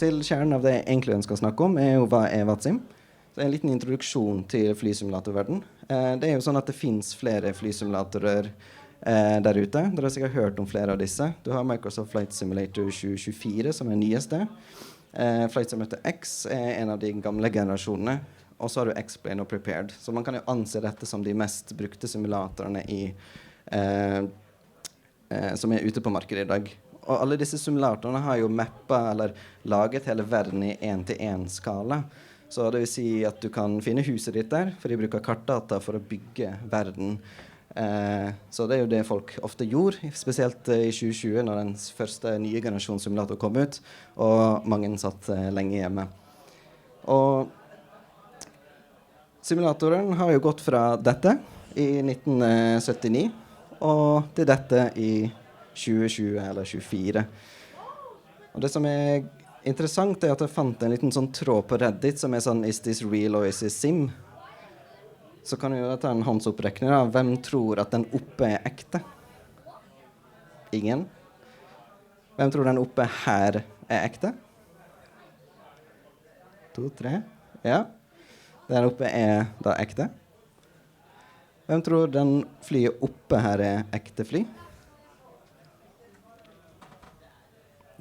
til kjernen av det jeg egentlig ønsker å snakke om, er jo hva er VATSIM. Så en liten introduksjon til flysimulatorverden. Det er jo sånn at det finnes flere flysimulatorer der ute. Dere har sikkert hørt om flere av disse. Du har Microsoft Flight Simulator 2024 som er nyeste. Flight Simulator X er en av de gamle generasjonene. Og så har du X-Plane og Prepared. Så man kan jo anse dette som de mest brukte simulatorene som er ute på markedet i dag. Og alle disse simulatorene har jo mappet eller laget hele verden i 1-til-1-skala. Så det vil si at du kan finne huset ditt der, for de bruker kartdata for å bygge verden. Så det er jo det folk ofte gjorde, spesielt i 2020 når den første nye generasjons simulator kom ut, og mange satt lenge hjemme. Og simulatoren har jo gått fra dette i 1979 og til dette i 2020 eller 2024. Og det som er interessant er at jeg fant en liten sånn tråd på Reddit som er sånn Is this real or is this sim? Så kan jeg jo ta en håndsopprekning da. Hvem tror at den oppe er ekte? Ingen? Hvem tror den oppe her er ekte? 2, 3. Ja. Den oppe er da ekte. Hvem tror den flyet oppe her er ekte fly?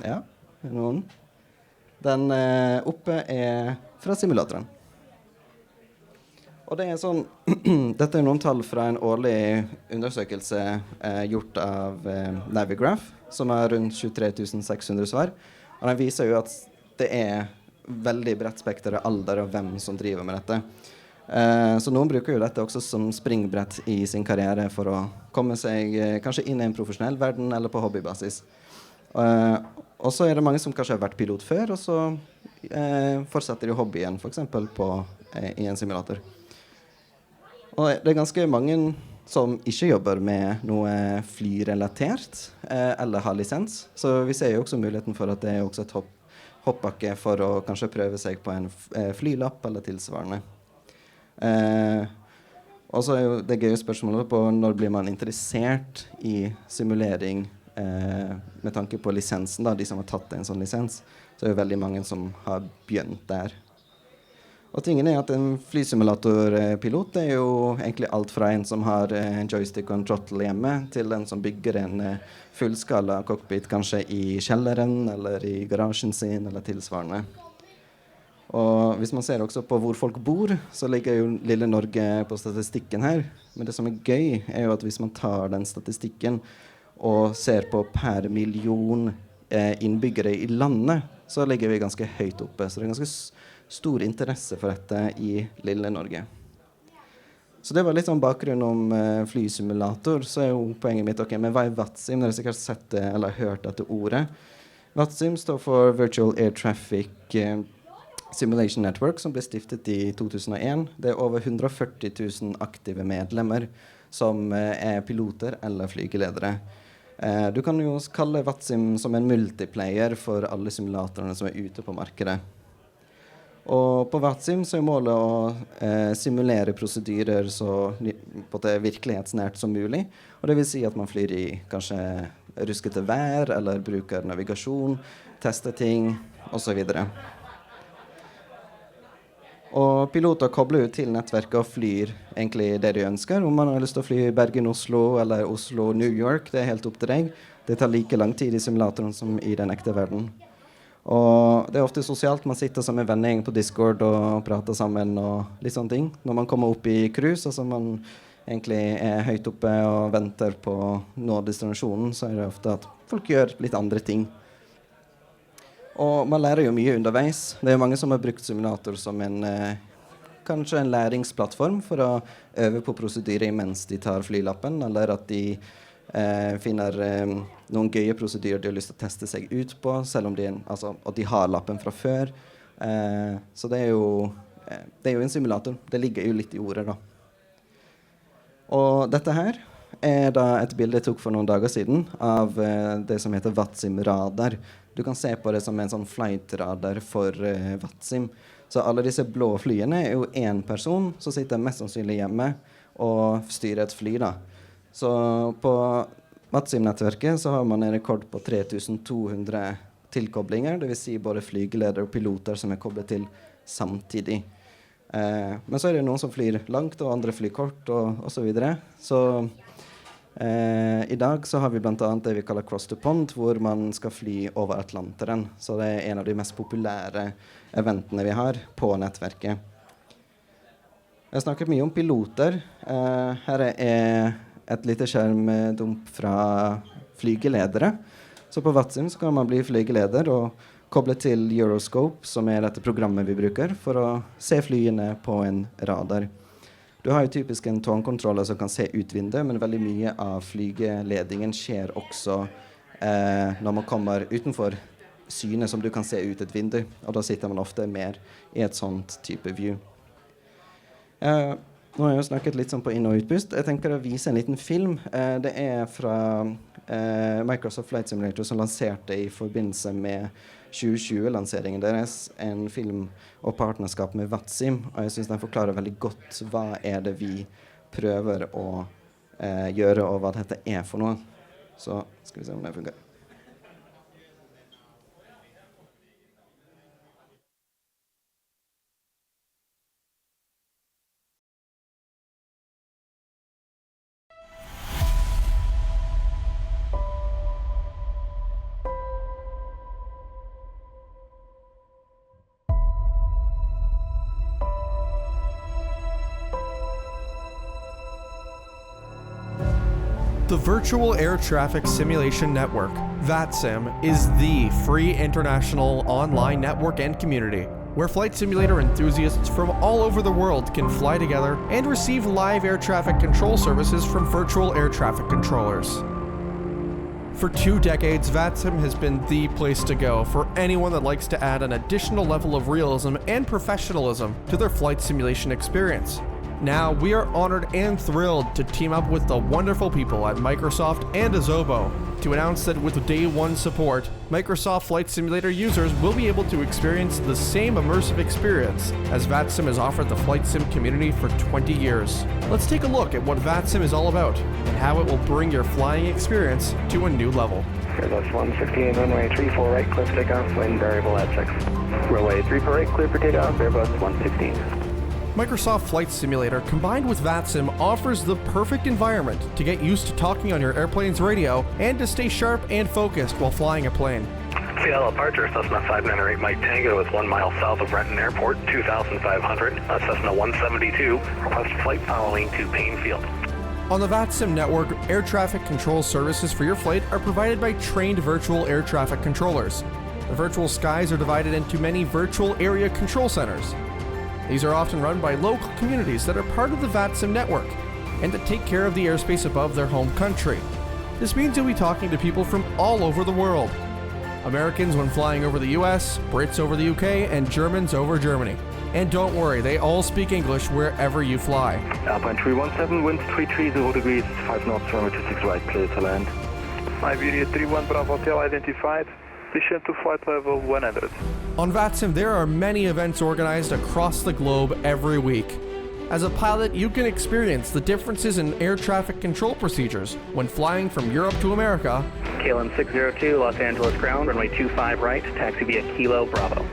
Ja, noen. Den oppe er fra simulatoren. Og det er sånn, dette er noen tall fra en årlig undersøkelse gjort av Navigraph, som har rundt 23 600 svar. Og den viser jo at det er veldig bredt spekter av alder og hvem som driver med dette. Så noen bruker jo dette også som springbrett i sin karriere for å komme seg kanskje inn i en profesjonell verden eller på hobbybasis. Og så er det mange som kanskje har vært pilot før, og så fortsetter de hobbyen, for eksempel i en simulator. Og det er ganske mange som ikke jobber med noe flyrelatert eller har lisens. Så vi ser jo også muligheten for at det er også et hoppbakke for å kanskje prøve seg på en flylapp eller tilsvarende. Og så er jo det gøye spørsmålet på når blir man interessert i simulering med tanke på lisensen, da, de som har tatt en sånn lisens. Så er det veldig mange som har begynt der. Og tingen er at en flysimulatorpilot er jo egentlig alt fra en som har en joystick og en throttle hjemme, til en som bygger en fullskala cockpit kanskje i kjelleren eller i garasjen sin eller tilsvarende. Og hvis man ser også på hvor folk bor, så ligger jo lille Norge på statistikken her. Men det som er gøy er jo at hvis man tar den statistikken og ser på per million innbyggere i landet, så ligger vi ganske høyt oppe. Så det er ganske stor interesse for dette i lille Norge. Så det var litt sånn bakgrunn om flysimulator. Så er jo poenget mitt, ok, men hva er VATSIM? Dere har sikkert sett det eller hørt dette ordet. VATSIM står for Virtual Air Traffic Simulation Network, som ble stiftet i 2001. Det er over 140 000 aktive medlemmer som er piloter eller flygeledere. Du kan jo kalle VATSIM som en multiplayer for alle simulatorene som er ute på markedet. Og på VATSIM så er målet å simulere prosedyrer så på det virkelighetsnært som mulig. Og det vil si at man flyr i kanskje ruskete vær, eller bruker navigasjon, tester ting, og så videre. Og piloter kobler jo til nettverket og flyr egentlig det de ønsker. Om man har lyst til å fly Bergen-Oslo eller Oslo-New York, det er helt opp til deg. Det tar like lang tid i simulatoren som i den ekte verden. Og det er ofte sosialt. Man sitter som en vennegjeng på Discord og prater sammen og litt sånne ting. Når man kommer opp i cruise, altså man egentlig er høyt oppe og venter på å nå destinasjonen, så er det ofte at folk gjør litt andre ting. Og man lærer jo mye underveis. Det er jo mange som har brukt simulator som kanskje en læringsplattform for å øve på prosedyrer mens de tar flylappen, eller at de finner noen gøye prosedyrer de har lyst til å teste seg ut på, selv om at de har lappen fra før. Så det er jo en simulator. Det ligger jo litt i ordet da. Og dette her er da et bilde jeg tok for noen dager siden av det som heter VATSIM radar. Du kan se på det som en sånn flight radar for VATSIM. Så alle disse blå flyene er jo en person som sitter mest sannsynlig hjemme og styrer et fly da. Så på VATSIM-nettverket så har man en rekord på 3200 tilkoblinger, det vil si både flygeleder og piloter som er koblet til samtidig. Men så er det noen som flyr langt, og andre flyr kort, og så videre. Så i dag så har vi blant annet det vi kaller Cross the Pond, hvor man skal fly over Atlanteren. Så det er en av de mest populære eventene vi har på nettverket. Jeg har snakket mye om piloter. Her er et lite skjermdump fra flygeledere. Så på VATSIM så kan man bli flygeleder og koble til Euroscope, som er dette programmet vi bruker for å se flyene på en radar. Du har jo typisk en tårnkontroller som kan se ut vinduet, men veldig mye av flygeledingen skjer også når man kommer utenfor synet som du kan se ut et vindu, og da sitter man ofte mer i et sånt type view. Nå har jeg jo snakket litt sånn på inn- og utpust. Jeg tenker å vise en liten film. Det er fra Microsoft Flight Simulator som lanserte i forbindelse med 2020-lanseringen deres en film og partnerskap med VATSIM, og jeg synes den forklarer veldig godt hva er det vi prøver å gjøre, og hva dette er for noe. Så skal vi se om det fungerer. The Virtual Air Traffic Simulation Network, VATSIM, is the free international online network and community where flight simulator enthusiasts from all over the world can fly together and receive live air traffic control services from virtual air traffic controllers. For 2 decades, VATSIM has been the place to go for anyone that likes to add an additional level of realism and professionalism to their flight simulation experience. Now, we are honored and thrilled to team up with the wonderful people at Microsoft and Azobo to announce that with Day 1 support, Microsoft Flight Simulator users will be able to experience the same immersive experience as VATSIM has offered the flight sim community for 20 years. Let's take a look at what VATSIM is all about and how it will bring your flying experience to a new level. Airbus 116, runway 34 right, clear for takeoff, wind variable at 6. Runway 34 right, clear for takeoff, Airbus 116. Microsoft Flight Simulator combined with VATSIM offers the perfect environment to get used to talking on your airplane's radio and to stay sharp and focused while flying a plane. Seattle departure, Cessna 598 Mike Tango is 1 mile south of Renton Airport, 2,500. Cessna 172, request flight following to Payne Field. On the VATSIM network, air traffic control services for your flight are provided by trained virtual air traffic controllers. The virtual skies are divided into many virtual area control centers. These are often run by local communities that are part of the VATSIM network and that take care of the airspace above their home country. This means you'll be talking to people from all over the world. Americans when flying over the US, Brits over the UK, and Germans over Germany. And don't worry, they all speak English wherever you fly. Alpine 317, wind 330 degrees, 5 knots, runway 26 right, clear to land. Iberia 31 Bravo Hotel identified. Descend to flight level 100. On VATSIM, there are many events organized across the globe every week. As a pilot, you can experience the differences in air traffic control procedures when flying from Europe to America. KLM 602, Los Angeles ground, runway 25 right, taxi via Kilo Bravo.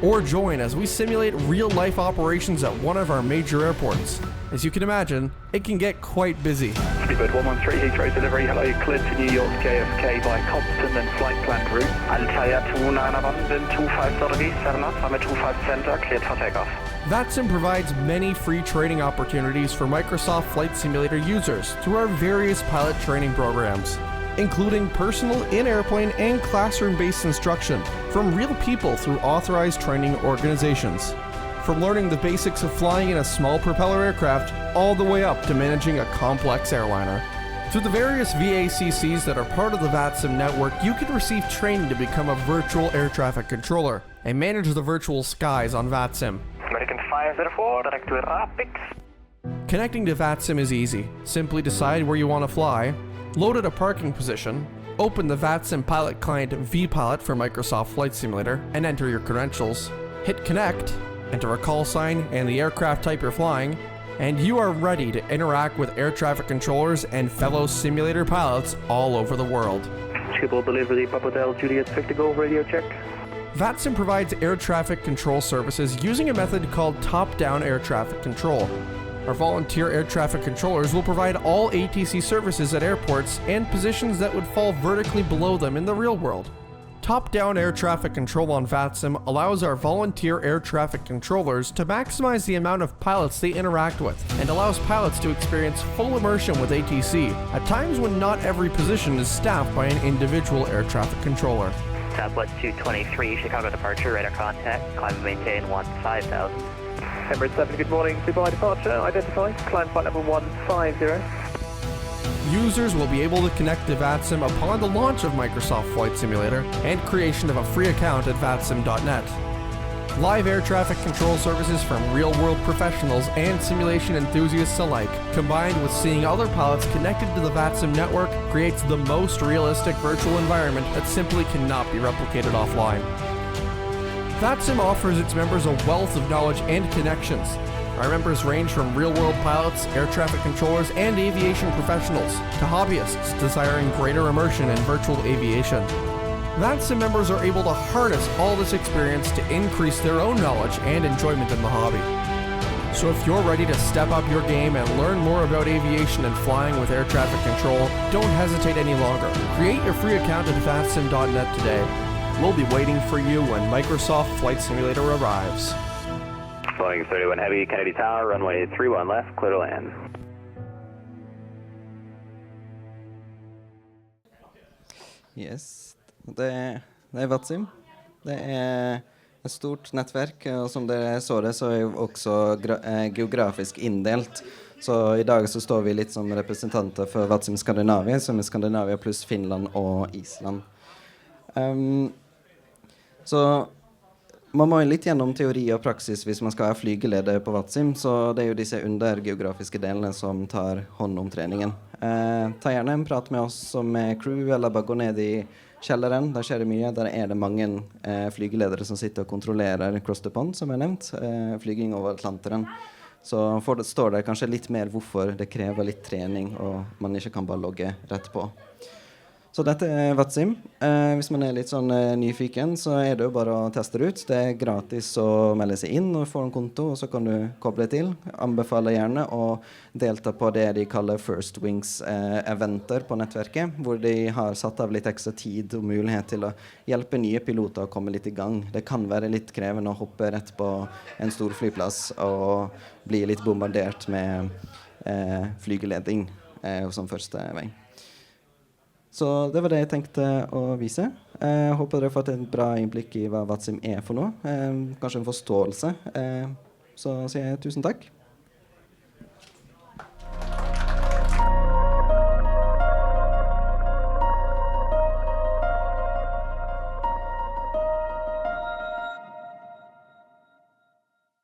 Or join as we simulate real-life operations at one of our major airports. As you can imagine, it can get quite busy. Speedbird 113, Heathrow delivery, hello, cleared to New York JFK by Compton and flight plan route. Antalya 291, wind 25 degrees, 7 knots, runway 25 center, cleared for takeoff. VATSIM provides many free training opportunities for Microsoft Flight Simulator users through our various pilot training programs, including personal in-airplane and classroom-based instruction from real people through authorized training organizations. From learning the basics of flying in a small propeller aircraft all the way up to managing a complex airliner. Through the various VACCs that are part of the VATSIM network, you can receive training to become a virtual air traffic controller and manage the virtual skies on VATSIM. American 504, direct to Rapix. Connecting to VATSIM is easy. Simply decide where you want to fly, load at a parking position, open the VATSIM pilot client vPilot for Microsoft Flight Simulator, and enter your credentials. Hit connect, enter a call sign and the aircraft type you're flying, and you are ready to interact with air traffic controllers and fellow simulator pilots all over the world. Schiphol delivery, Papa Del Juliet 6 to go, radio check. VATSIM provides air traffic control services using a method called top-down air traffic control. Our volunteer air traffic controllers will provide all ATC services at airports and positions that would fall vertically below them in the real world. Top-down air traffic control on VATSIM allows our volunteer air traffic controllers to maximize the amount of pilots they interact with and allows pilots to experience full immersion with ATC at times when not every position is staffed by an individual air traffic controller. Southwest 223, Chicago departure, radar contact, climb and maintain 15,000. Emirates 7, good morning. Dubai departure, identify, climb flight level 150. Users will be able to connect to VATSIM upon the launch of Microsoft Flight Simulator and creation of a free account at vatsim.net. Live air traffic control services from real-world professionals and simulation enthusiasts alike, combined with seeing other pilots connected to the VATSIM network, creates the most realistic virtual environment that simply cannot be replicated offline. VATSIM offers its members a wealth of knowledge and connections. Our members range from real-world pilots, air traffic controllers, and aviation professionals to hobbyists desiring greater immersion in virtual aviation. VATSIM members are able to harness all this experience to increase their own knowledge and enjoyment in the hobby. So if you're ready to step up your game and learn more about aviation and flying with air traffic control, don't hesitate any longer. Create your free account at vatsim.net today. We'll be waiting for you when Microsoft Flight Simulator arrives. Boeing 31 Heavy, Kennedy Tower, runway 31 left, clear to land. Yes, det er VATSIM. Det er et stort nettverk, og som dere så det, så er jo også geografisk inndelt. Så i dag så står vi litt som representanter for VATSIM Skandinavia, som er Skandinavia pluss Finland og Island. Så man må jo litt gjennom teori og praksis hvis man skal ha flygeleder på VATSIM, så det er jo disse undergeografiske delene som tar hånd om treningen. Ta gjerne en prat med oss som er crew, eller bare gå ned i kjelleren. Der skjer det mye. Der er det mange flygeledere som sitter og kontrollerer Cross the Pond, som jeg nevnt, flyging over Atlanteren. Så står det kanskje litt mer hvorfor det krever litt trening, og man ikke kan bare logge rett på. Så dette er VATSIM. Hvis man er litt sånn nyfiken, så er det jo bare å teste det ut. Det er gratis å melde seg inn og få en konto, og så kan du koble til. Anbefaler gjerne å delta på det de kaller First Wings-eventer på nettverket, hvor de har satt av litt ekstra tid og mulighet til å hjelpe nye piloter å komme litt i gang. Det kan være litt krevende å hoppe rett på en stor flyplass og bli litt bombardert med flygeleding som første vei. Så det var det jeg tenkte å vise. Jeg håper dere har fått et bra innblikk i hva VATSIM er for noe. Kanskje en forståelse. Så sier jeg tusen takk.